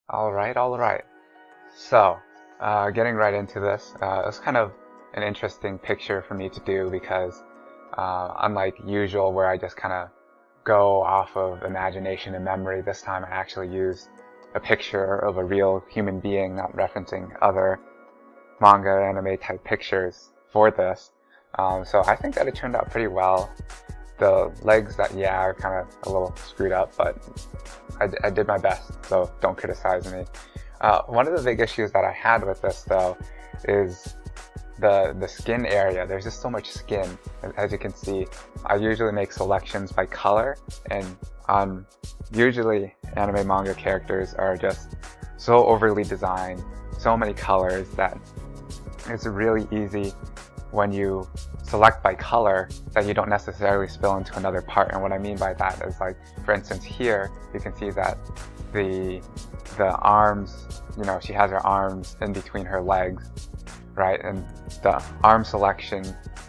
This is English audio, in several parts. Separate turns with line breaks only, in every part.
All right. So, getting right into this, it's kind of an interesting picture for me to do because, unlike usual where I just kind of go off of imagination and memory, this time I actually used a picture of a real human being, not referencing other manga anime type pictures for this. So I think that it turned out pretty well. The legs are kind of a little screwed up, but I did my best, so don't criticize me. One of the big issues that I had with this, though, is the skin area. There's just so much skin. As you can see, I usually make selections by color, and usually anime manga characters are just so overly designed, so many colors that it's really easy when you select by color that you don't necessarily spill into another part. And what I mean by that is, like, for instance, here you can see that the arms, she has her arms in between her legs, right? And the arm selection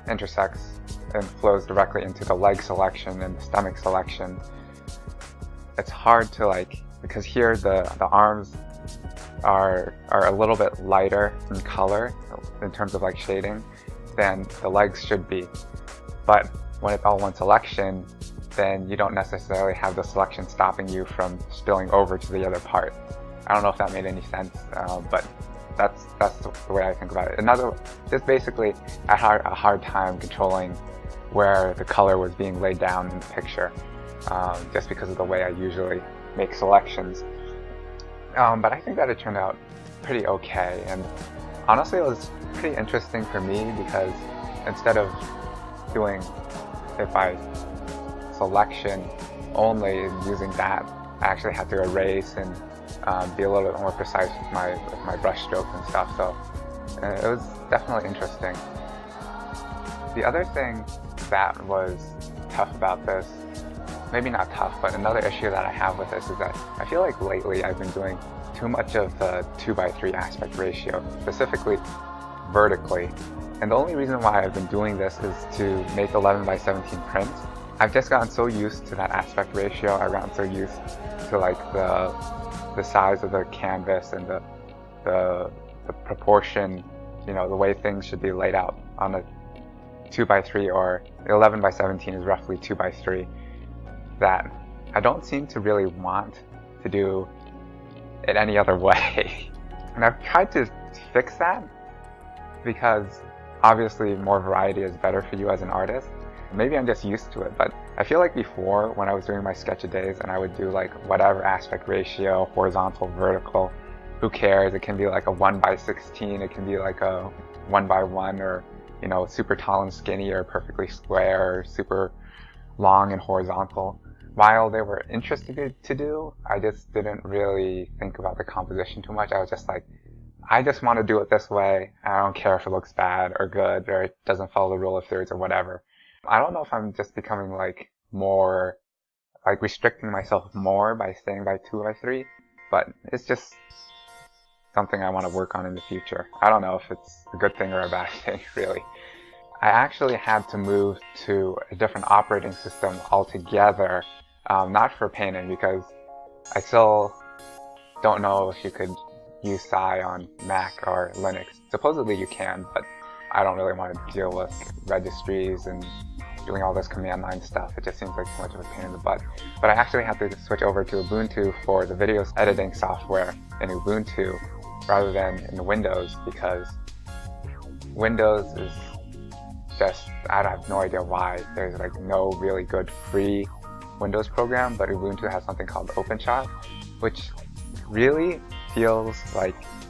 intersects and flows directly into the leg selection and the stomach selection. It's hard to because here the arms are a little bit lighter in color in terms of shading than the legs should be. But when it's all one selection, then you don't necessarily have the selection stopping you from spilling over to the other part. I don't know if that made any sense, but that's the way I think about it. Just basically, I had a hard time controlling where the color was being laid down in the picture, just because of the way I usually make selections. But I think that it turned out pretty okay, and honestly it was pretty interesting for me because instead of doing it by selection only and using that, I actually had to erase and be a little bit more precise with my brush strokes and stuff, so it was definitely interesting. The other thing that was tough about this, maybe not tough, but another issue that I have with this is that I feel like lately I've been doing too much of the 2:3 aspect ratio, specifically vertically. And the only reason why I've been doing this is to make 11:17 prints. I've just gotten so used to that aspect ratio. I've gotten so used to the size of the canvas and the proportion, the way things should be laid out on a 2:3, or 11:17 is roughly 2:3, that I don't seem to really want to do it any other way. And I've tried to fix that because obviously more variety is better for you as an artist. Maybe I'm just used to it, but I feel like before, when I was doing my sketch-a-days and I would do whatever aspect ratio, horizontal, vertical, who cares? It can be a 1:16, it can be a 1:1, or super tall and skinny, or perfectly square, or super long and horizontal. While they were interesting to do, I just didn't really think about the composition too much. I was just I just want to do it this way. I don't care if it looks bad or good, or it doesn't follow the rule of thirds or whatever. I don't know if I'm just becoming more, restricting myself more by staying by 2:3, but it's just something I want to work on in the future. I don't know if it's a good thing or a bad thing, really. I actually had to move to a different operating system altogether, not for painting, because I still don't know if you could use Psy on Mac or Linux. Supposedly you can, but I don't really want to deal with registries and doing all this command line stuff. It just seems like too much of a pain in the butt. But I actually had to switch over to Ubuntu for the video editing software in Ubuntu rather than in Windows, because Windows is just, I have no idea why. There's no really good free Windows program, but Ubuntu has something called OpenShot, which really feels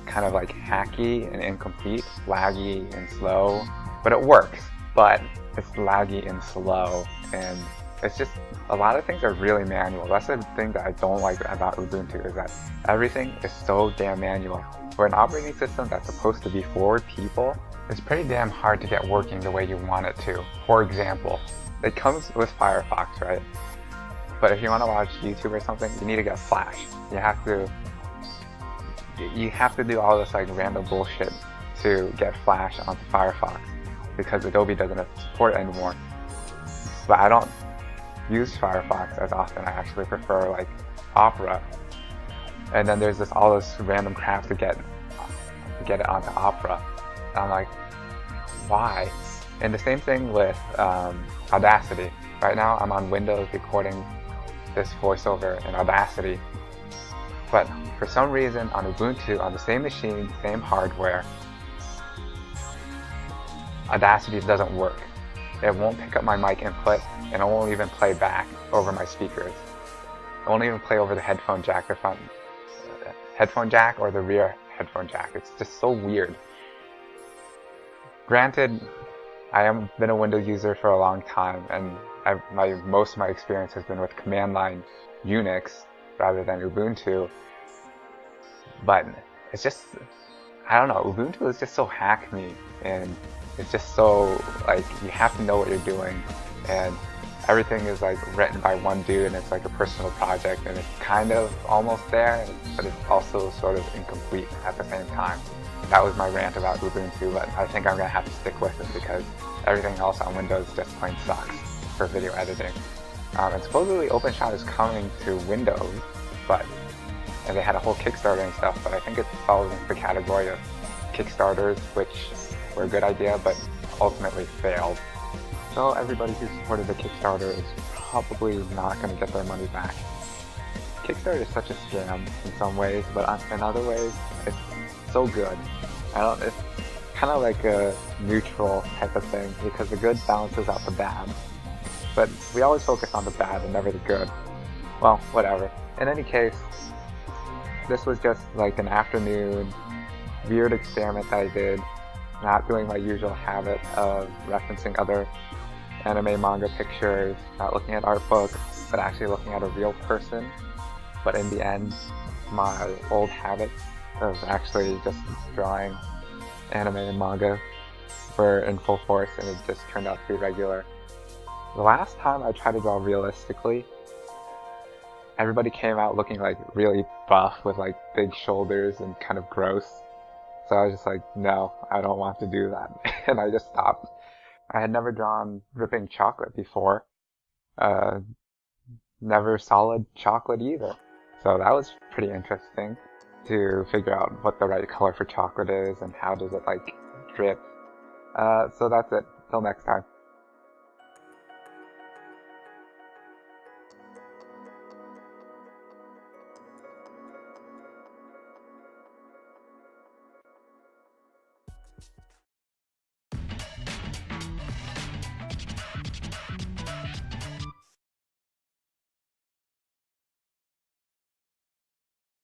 kind of hacky and incomplete, laggy and slow, but it works. But it's laggy and slow, and it's just, a lot of things are really manual. That's the thing that I don't like about Ubuntu, is that everything is so damn manual. For an operating system that's supposed to be for people, it's pretty damn hard to get working the way you want it to. For example, it comes with Firefox, right? But if you want to watch YouTube or something, you need to get Flash. You have to do all this random bullshit to get Flash onto Firefox, because Adobe doesn't support it anymore. But I don't use Firefox as often. I actually prefer Opera. And then there's all this random crap to get it onto Opera. And I'm like, why? And the same thing with Audacity. Right now I'm on Windows recording this voiceover in Audacity, but for some reason on Ubuntu, on the same machine, same hardware, Audacity doesn't work. It won't pick up my mic input, and it won't even play back over my speakers. It won't even play over the headphone jack, the front headphone jack or the rear headphone jack. It's just so weird. Granted, I have been a Windows user for a long time, and most of my experience has been with command line Unix rather than Ubuntu. But it's just, I don't know, Ubuntu is just so hack me, and it's just so, like, you have to know what you're doing, and everything is like written by one dude, and it's like a personal project, and it's kind of almost there, but it's also sort of incomplete at the same time. That was my rant about Ubuntu, but I think I'm going to have to stick with it because everything else on Windows just plain sucks for video editing. And supposedly OpenShot is coming to Windows, and they had a whole Kickstarter and stuff, but I think it falls into the category of Kickstarters, which were a good idea, but ultimately failed. So everybody who supported the Kickstarter is probably not going to get their money back. Kickstarter is such a scam in some ways, but in other ways, it's so good. It's kind of like a neutral type of thing, because the good balances out the bad. But we always focus on the bad and never the good. Well, whatever. In any case, this was just like an afternoon weird experiment that I did, not doing my usual habit of referencing other anime manga pictures, not looking at art books, but actually looking at a real person. But in the end, my old habits of actually just drawing anime and manga were in full force, and it just turned out to be regular. The last time I tried to draw realistically, everybody came out looking like really buff with like big shoulders and kind of gross. So I was just like, no, I don't want to do that. And I just stopped. I had never drawn dripping chocolate before. Never solid chocolate either. So that was pretty interesting to figure out what the right color for chocolate is and how does it like drip. So that's it. Till next time.